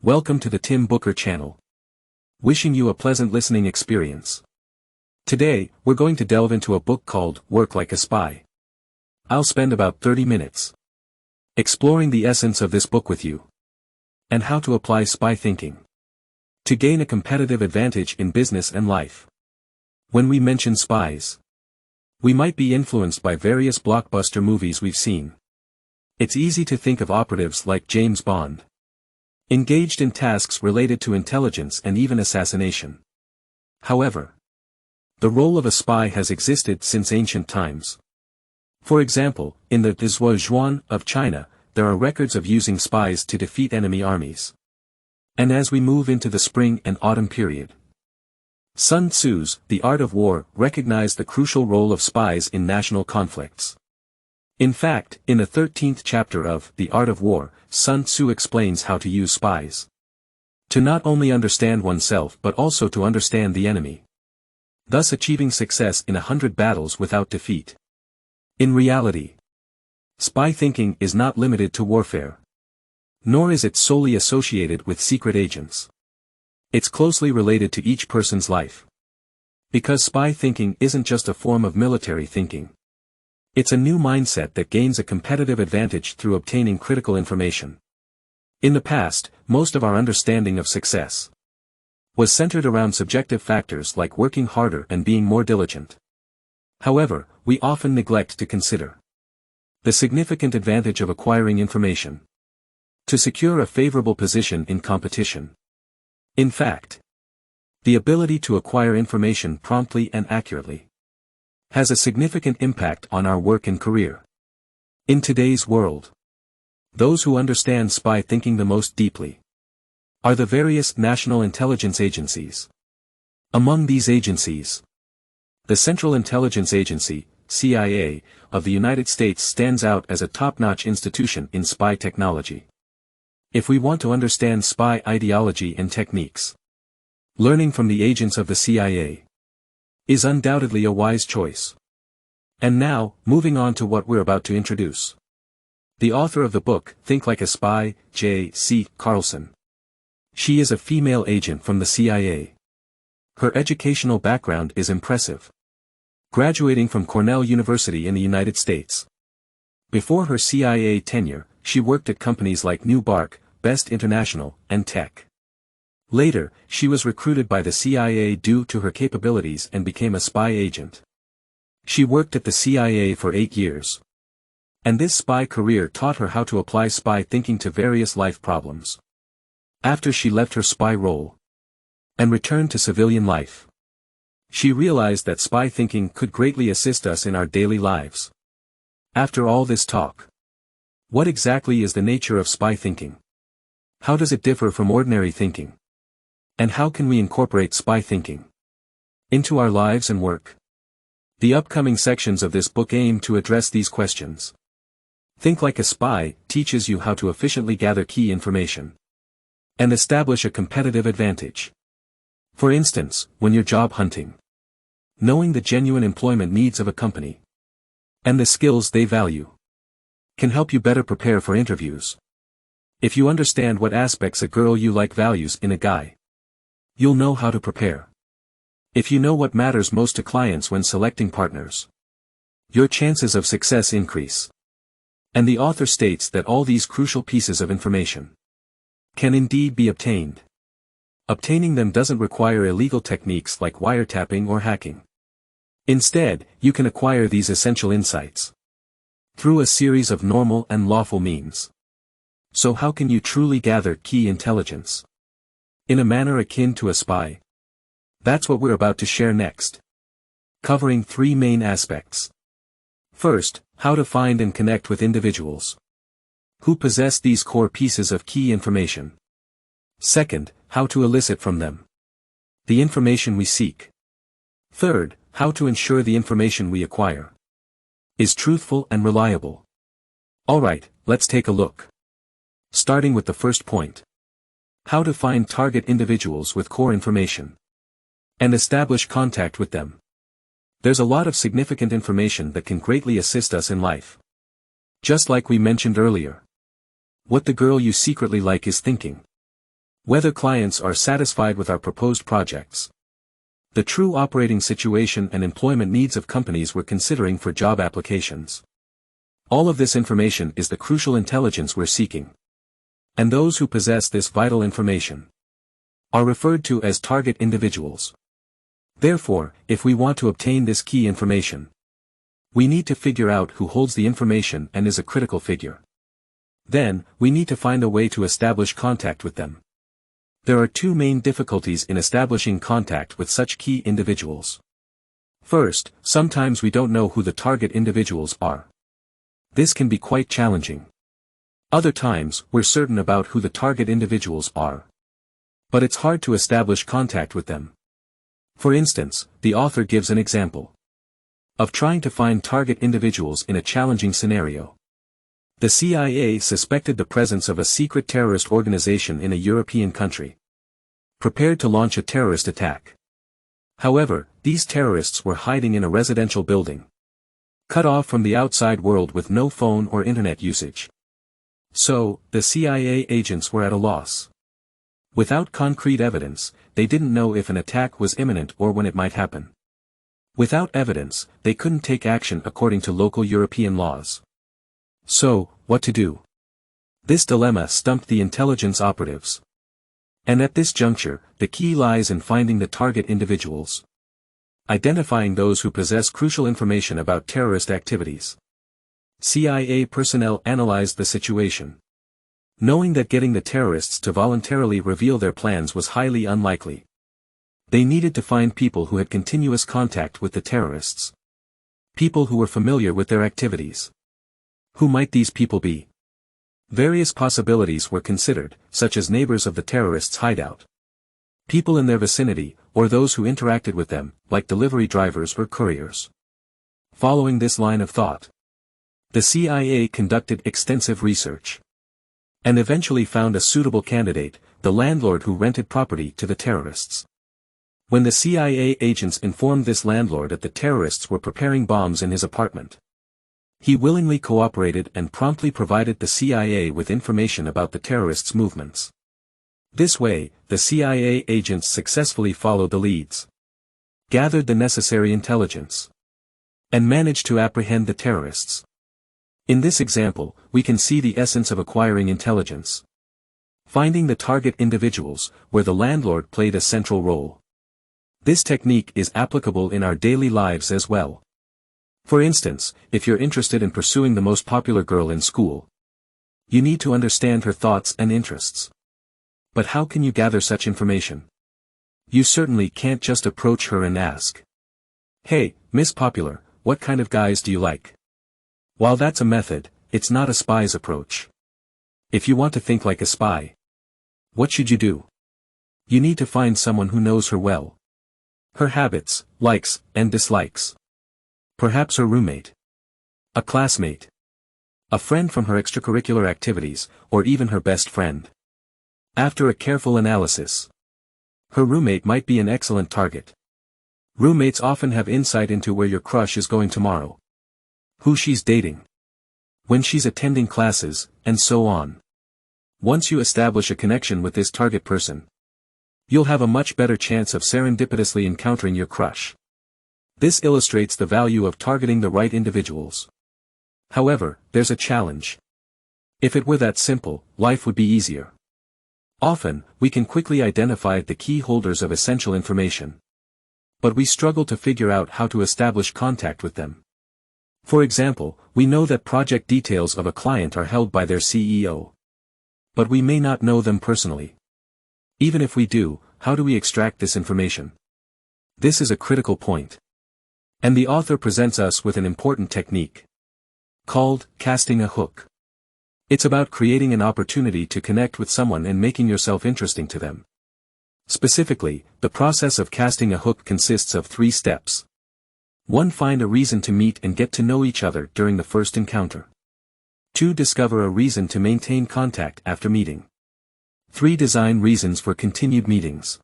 Welcome to the Tim Booker channel. Wishing you a pleasant listening experience. Today, we're going to delve into a book called Work Like a Spy. I'll spend about 30 minutes exploring the essence of this book with you and how to apply spy thinking to gain a competitive advantage in business and life. When we mention spies, we might be influenced by various blockbuster movies we've seen. It's easy to think of operatives like James Bond, engaged in tasks related to intelligence and even assassination. However, the role of a spy has existed since ancient times. For example, in the Zhuan of China, there are records of using spies to defeat enemy armies. And as we move into the spring and autumn period, Sun Tzu's The Art of War recognized the crucial role of spies in national conflicts. In fact, in the 13th chapter of The Art of War, Sun Tzu explains how to use spies to not only understand oneself but also to understand the enemy, thus achieving success in 100 battles without defeat. In reality, spy thinking is not limited to warfare, nor is it solely associated with secret agents. It's closely related to each person's life. Because spy thinking isn't just a form of military thinking. It's a new mindset that gains a competitive advantage through obtaining critical information. In the past, most of our understanding of success was centered around subjective factors like working harder and being more diligent. However, we often neglect to consider the significant advantage of acquiring information to secure a favorable position in competition. In fact, the ability to acquire information promptly and accurately has a significant impact on our work and career. In today's world, those who understand spy thinking the most deeply are the various national intelligence agencies. Among these agencies, the Central Intelligence Agency, CIA, of the United States stands out as a top-notch institution in spy technology. If we want to understand spy ideology and techniques, learning from the agents of the CIA is undoubtedly a wise choice. And now, moving on to what we're about to introduce. The author of the book, Think Like a Spy, J.C. Carlson. She is a female agent from the CIA. Her educational background is impressive, graduating from Cornell University in the United States. Before her CIA tenure, she worked at companies like New Bark, Best International, and Tech. Later, she was recruited by the CIA due to her capabilities and became a spy agent. She worked at the CIA for 8 years. And this spy career taught her how to apply spy thinking to various life problems. After she left her spy role and returned to civilian life, she realized that spy thinking could greatly assist us in our daily lives. After all this talk, what exactly is the nature of spy thinking? How does it differ from ordinary thinking? And how can we incorporate spy thinking into our lives and work? The upcoming sections of this book aim to address these questions. Think Like a Spy teaches you how to efficiently gather key information and establish a competitive advantage. For instance, when you're job hunting, knowing the genuine employment needs of a company and the skills they value can help you better prepare for interviews. If you understand what aspects a girl you like values in a guy, you'll know how to prepare. If you know what matters most to clients when selecting partners, your chances of success increase. And the author states that all these crucial pieces of information can indeed be obtained. Obtaining them doesn't require illegal techniques like wiretapping or hacking. Instead, you can acquire these essential insights through a series of normal and lawful means. So how can you truly gather key intelligence in a manner akin to a spy? That's what we're about to share next. Covering 3 main aspects. First, how to find and connect with individuals who possess these core pieces of key information. Second, how to elicit from them the information we seek. Third, how to ensure the information we acquire is truthful and reliable. Alright, let's take a look. Starting with the first point. How to find target individuals with core information and establish contact with them. There's a lot of significant information that can greatly assist us in life. Just like we mentioned earlier, what the girl you secretly like is thinking Whether clients are satisfied with our proposed projects. The true operating situation and employment needs of companies we're considering for job applications. All of this information is the crucial intelligence we're seeking. And those who possess this vital information are referred to as target individuals. Therefore, if we want to obtain this key information, we need to figure out who holds the information and is a critical figure. Then, we need to find a way to establish contact with them. There are two main difficulties in establishing contact with such key individuals. First, sometimes we don't know who the target individuals are. This can be quite challenging. Other times, we're certain about who the target individuals are. But it's hard to establish contact with them. For instance, the author gives an example of trying to find target individuals in a challenging scenario. The CIA suspected the presence of a secret terrorist organization in a European country, prepared to launch a terrorist attack. However, these terrorists were hiding in a residential building, cut off from the outside world with no phone or internet usage. So, the CIA agents were at a loss. Without concrete evidence, they didn't know if an attack was imminent or when it might happen. Without evidence, they couldn't take action according to local European laws. So, what to do? This dilemma stumped the intelligence operatives. And at this juncture, the key lies in finding the target individuals. Identifying those who possess crucial information about terrorist activities. CIA personnel analyzed the situation. Knowing that getting the terrorists to voluntarily reveal their plans was highly unlikely, they needed to find people who had continuous contact with the terrorists. People who were familiar with their activities. Who might these people be? Various possibilities were considered, such as neighbors of the terrorists' hideout, people in their vicinity, or those who interacted with them, like delivery drivers or couriers. Following this line of thought, the CIA conducted extensive research and eventually found a suitable candidate, the landlord who rented property to the terrorists. When the CIA agents informed this landlord that the terrorists were preparing bombs in his apartment, he willingly cooperated and promptly provided the CIA with information about the terrorists' movements. This way, the CIA agents successfully followed the leads, gathered the necessary intelligence, and managed to apprehend the terrorists. In this example, we can see the essence of acquiring intelligence. Finding the target individuals, where the landlord played a central role. This technique is applicable in our daily lives as well. For instance, if you're interested in pursuing the most popular girl in school, you need to understand her thoughts and interests. But how can you gather such information? You certainly can't just approach her and ask, "Hey, Miss Popular, what kind of guys do you like?" While that's a method, it's not a spy's approach. If you want to think like a spy, what should you do? You need to find someone who knows her well. Her habits, likes, and dislikes. Perhaps her roommate, a classmate, a friend from her extracurricular activities, or even her best friend. After a careful analysis, her roommate might be an excellent target. Roommates often have insight into where your crush is going tomorrow, who she's dating, when she's attending classes, and so on. Once you establish a connection with this target person, you'll have a much better chance of serendipitously encountering your crush. This illustrates the value of targeting the right individuals. However, there's a challenge. If it were that simple, life would be easier. Often, we can quickly identify the key holders of essential information, but we struggle to figure out how to establish contact with them. For example, we know that project details of a client are held by their CEO. But we may not know them personally. Even if we do, how do we extract this information? This is a critical point. And the author presents us with an important technique called casting a hook. It's about creating an opportunity to connect with someone and making yourself interesting to them. Specifically, the process of casting a hook consists of 3 steps. 1. Find a reason to meet and get to know each other during the first encounter. 2. Discover a reason to maintain contact after meeting. 3. Design reasons for continued meetings.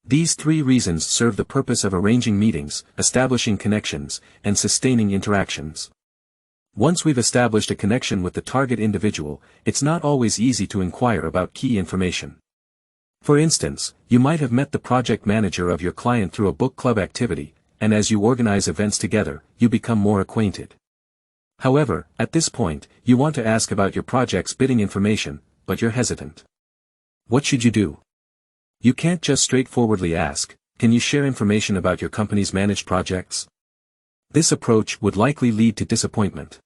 These 3 reasons serve the purpose of arranging meetings, establishing connections, and sustaining interactions. Once we've established a connection with the target individual, it's not always easy to inquire about key information. For instance, you might have met the project manager of your client through a book club activity, and as you organize events together, you become more acquainted. However, at this point, you want to ask about your project's bidding information, but you're hesitant. What should you do? You can't just straightforwardly ask, "Can you share information about your company's managed projects?" This approach would likely lead to disappointment.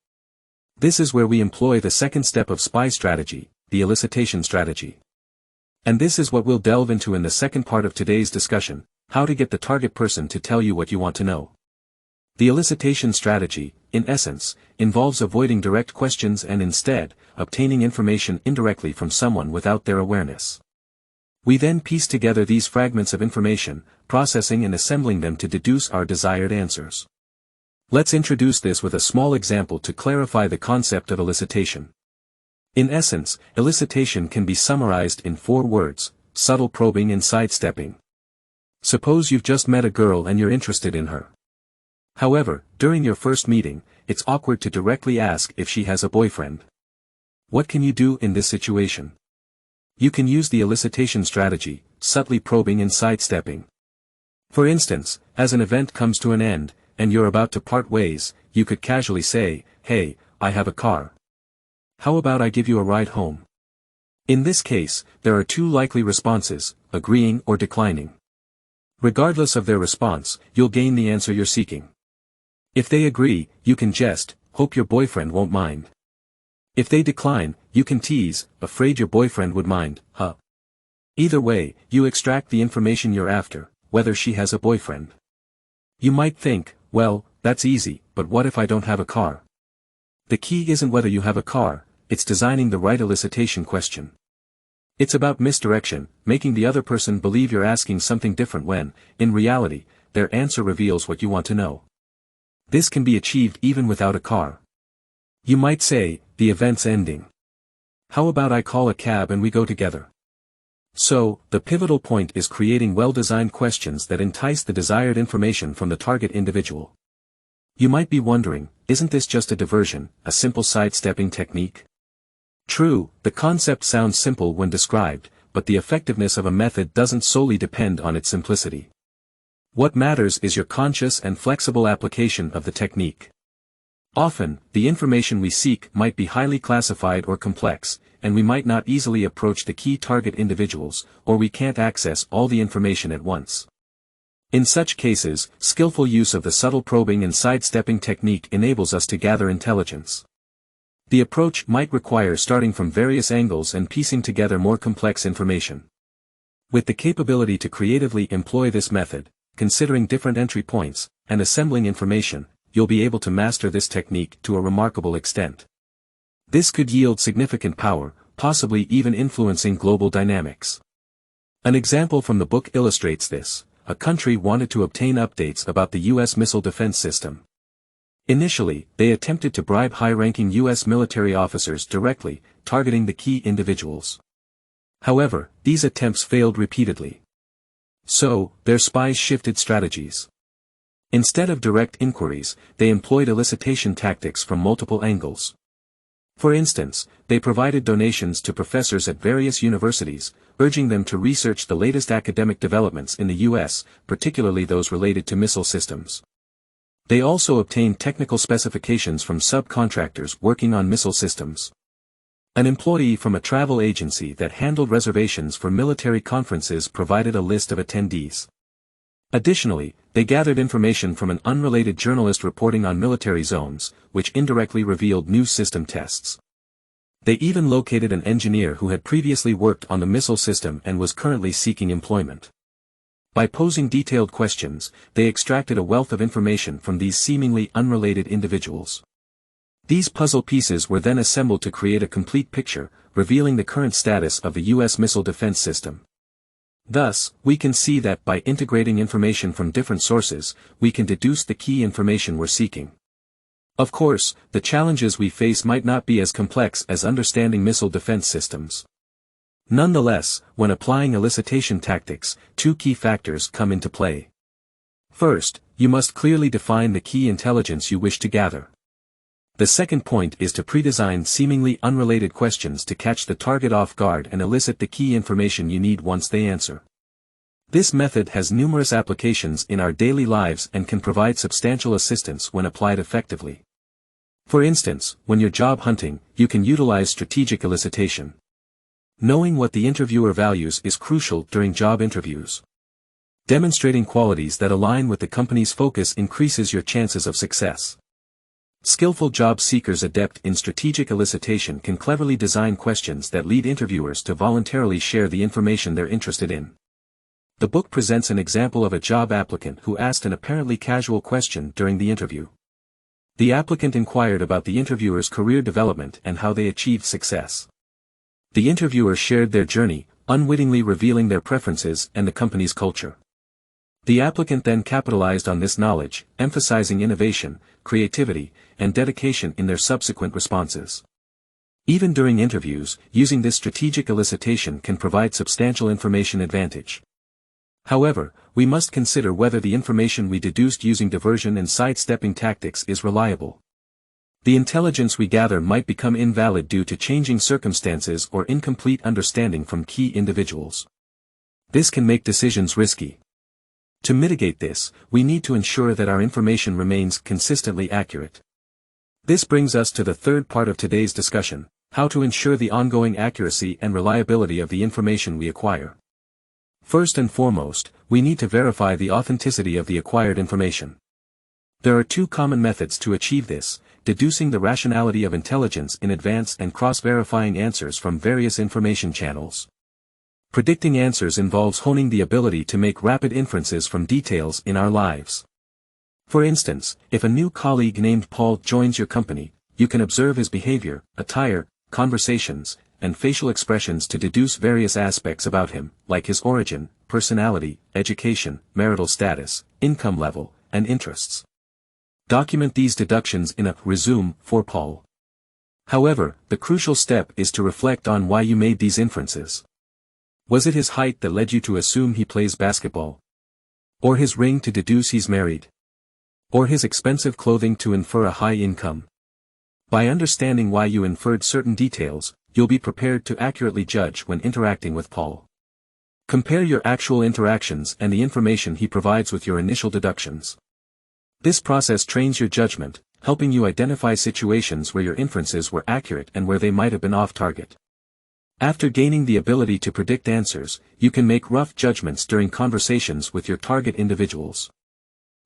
This is where we employ the second step of spy strategy, the elicitation strategy. And this is what we'll delve into in the second part of today's discussion, how to get the target person to tell you what you want to know. The elicitation strategy, in essence, involves avoiding direct questions and instead, obtaining information indirectly from someone without their awareness. We then piece together these fragments of information, processing and assembling them to deduce our desired answers. Let's introduce this with a small example to clarify the concept of elicitation. In essence, elicitation can be summarized in 4 words: subtle probing and sidestepping. Suppose you've just met a girl and you're interested in her. However, during your first meeting, it's awkward to directly ask if she has a boyfriend. What can you do in this situation? You can use the elicitation strategy, subtly probing and sidestepping. For instance, as an event comes to an end, and you're about to part ways, you could casually say, "Hey, I have a car. How about I give you a ride home?" In this case, there are 2 likely responses, agreeing or declining. Regardless of their response, you'll gain the answer you're seeking. If they agree, you can jest, "Hope your boyfriend won't mind." If they decline, you can tease, "Afraid your boyfriend would mind, huh?" Either way, you extract the information you're after, whether she has a boyfriend. You might think, "Well, that's easy, but what if I don't have a car?" The key isn't whether you have a car, it's designing the right elicitation question. It's about misdirection, making the other person believe you're asking something different when, in reality, their answer reveals what you want to know. This can be achieved even without a car. You might say, "The event's ending. How about I call a cab and we go together?" So, the pivotal point is creating well-designed questions that entice the desired information from the target individual. You might be wondering, isn't this just a diversion, a simple sidestepping technique? True, the concept sounds simple when described, but the effectiveness of a method doesn't solely depend on its simplicity. What matters is your conscious and flexible application of the technique. Often, the information we seek might be highly classified or complex, and we might not easily approach the key target individuals, or we can't access all the information at once. In such cases, skillful use of the subtle probing and sidestepping technique enables us to gather intelligence. The approach might require starting from various angles and piecing together more complex information. With the capability to creatively employ this method, considering different entry points, and assembling information, you'll be able to master this technique to a remarkable extent. This could yield significant power, possibly even influencing global dynamics. An example from the book illustrates this. A country wanted to obtain updates about the U.S. missile defense system. Initially, they attempted to bribe high-ranking U.S. military officers directly, targeting the key individuals. However, these attempts failed repeatedly. So, their spies shifted strategies. Instead of direct inquiries, they employed elicitation tactics from multiple angles. For instance, they provided donations to professors at various universities, urging them to research the latest academic developments in the U.S., particularly those related to missile systems. They also obtained technical specifications from subcontractors working on missile systems. An employee from a travel agency that handled reservations for military conferences provided a list of attendees. Additionally, they gathered information from an unrelated journalist reporting on military zones, which indirectly revealed new system tests. They even located an engineer who had previously worked on the missile system and was currently seeking employment. By posing detailed questions, they extracted a wealth of information from these seemingly unrelated individuals. These puzzle pieces were then assembled to create a complete picture, revealing the current status of the U.S. missile defense system. Thus, we can see that by integrating information from different sources, we can deduce the key information we're seeking. Of course, the challenges we face might not be as complex as understanding missile defense systems. Nonetheless, when applying elicitation tactics, 2 key factors come into play. First, you must clearly define the key intelligence you wish to gather. The second point is to pre-design seemingly unrelated questions to catch the target off guard and elicit the key information you need once they answer. This method has numerous applications in our daily lives and can provide substantial assistance when applied effectively. For instance, when you're job hunting, you can utilize strategic elicitation. Knowing what the interviewer values is crucial during job interviews. Demonstrating qualities that align with the company's focus increases your chances of success. Skillful job seekers adept in strategic elicitation can cleverly design questions that lead interviewers to voluntarily share the information they're interested in. The book presents an example of a job applicant who asked an apparently casual question during the interview. The applicant inquired about the interviewer's career development and how they achieved success. The interviewer shared their journey, unwittingly revealing their preferences and the company's culture. The applicant then capitalized on this knowledge, emphasizing innovation, creativity, and dedication in their subsequent responses. Even during interviews, using this strategic elicitation can provide substantial information advantage. However, we must consider whether the information we deduced using diversion and sidestepping tactics is reliable. The intelligence we gather might become invalid due to changing circumstances or incomplete understanding from key individuals. This can make decisions risky. To mitigate this, we need to ensure that our information remains consistently accurate. This brings us to the third part of today's discussion: how to ensure the ongoing accuracy and reliability of the information we acquire. First and foremost, we need to verify the authenticity of the acquired information. There are two common methods to achieve this: deducing the rationality of intelligence in advance and cross-verifying answers from various information channels. Predicting answers involves honing the ability to make rapid inferences from details in our lives. For instance, if a new colleague named Paul joins your company, you can observe his behavior, attire, conversations, and facial expressions to deduce various aspects about him, like his origin, personality, education, marital status, income level, and interests. Document these deductions in a resume for Paul. However, the crucial step is to reflect on why you made these inferences. Was it his height that led you to assume he plays basketball? Or his ring to deduce he's married? Or his expensive clothing to infer a high income? By understanding why you inferred certain details, you'll be prepared to accurately judge when interacting with Paul. Compare your actual interactions and the information he provides with your initial deductions. This process trains your judgment, helping you identify situations where your inferences were accurate and where they might have been off target. After gaining the ability to predict answers, you can make rough judgments during conversations with your target individuals.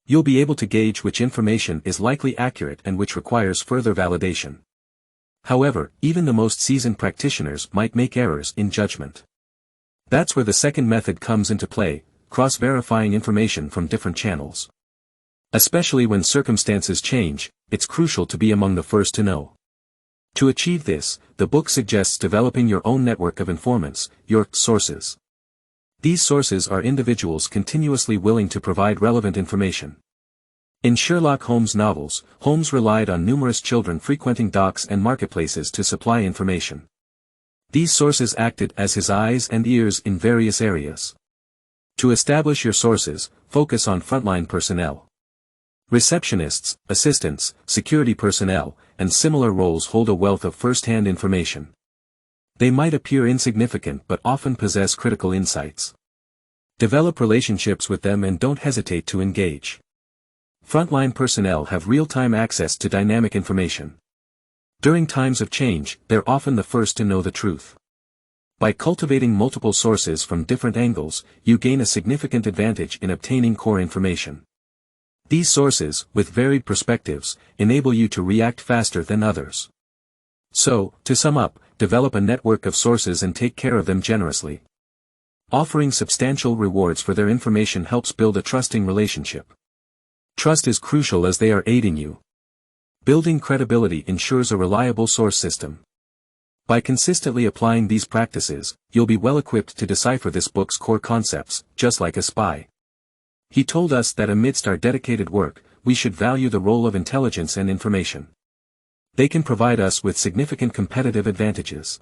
You'll be able to gauge which information is likely accurate and which requires further validation. However, even the most seasoned practitioners might make errors in judgment. That's where the second method comes into play: cross-verifying information from different channels. Especially when circumstances change, it's crucial to be among the first to know. To achieve this, the book suggests developing your own network of informants, your sources. These sources are individuals continuously willing to provide relevant information. In Sherlock Holmes novels, Holmes relied on numerous children frequenting docks and marketplaces to supply information. These sources acted as his eyes and ears in various areas. To establish your sources, focus on frontline personnel. Receptionists, assistants, security personnel, and similar roles hold a wealth of first-hand information. They might appear insignificant but often possess critical insights. Develop relationships with them and don't hesitate to engage. Frontline personnel have real-time access to dynamic information. During times of change, they're often the first to know the truth. By cultivating multiple sources from different angles, you gain a significant advantage in obtaining core information. These sources, with varied perspectives, enable you to react faster than others. So, to sum up, develop a network of sources and take care of them generously. Offering substantial rewards for their information helps build a trusting relationship. Trust is crucial as they are aiding you. Building credibility ensures a reliable source system. By consistently applying these practices, you'll be well equipped to decipher this book's core concepts, just like a spy. He told us that amidst our dedicated work, we should value the role of intelligence and information. They can provide us with significant competitive advantages.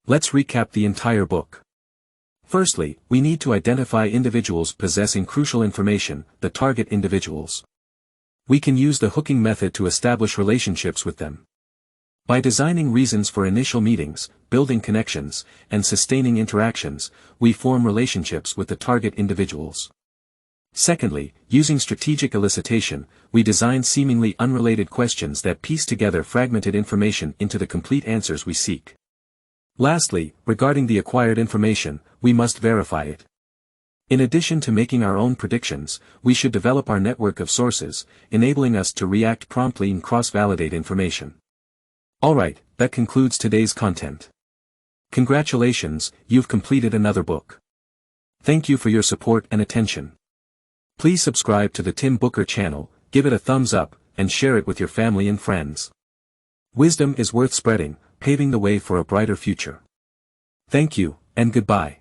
Let's recap the entire book. Firstly, we need to identify individuals possessing crucial information, the target individuals. We can use the hooking method to establish relationships with them. By designing reasons for initial meetings, building connections, and sustaining interactions, we form relationships with the target individuals. Secondly, using strategic elicitation, we design seemingly unrelated questions that piece together fragmented information into the complete answers we seek. Lastly, regarding the acquired information, we must verify it. In addition to making our own predictions, we should develop our network of sources, enabling us to react promptly and cross-validate information. Alright, that concludes today's content. Congratulations, you've completed another book. Thank you for your support and attention. Please subscribe to the Tim Booker channel, give it a thumbs up, and share it with your family and friends. Wisdom is worth spreading, paving the way for a brighter future. Thank you, and goodbye.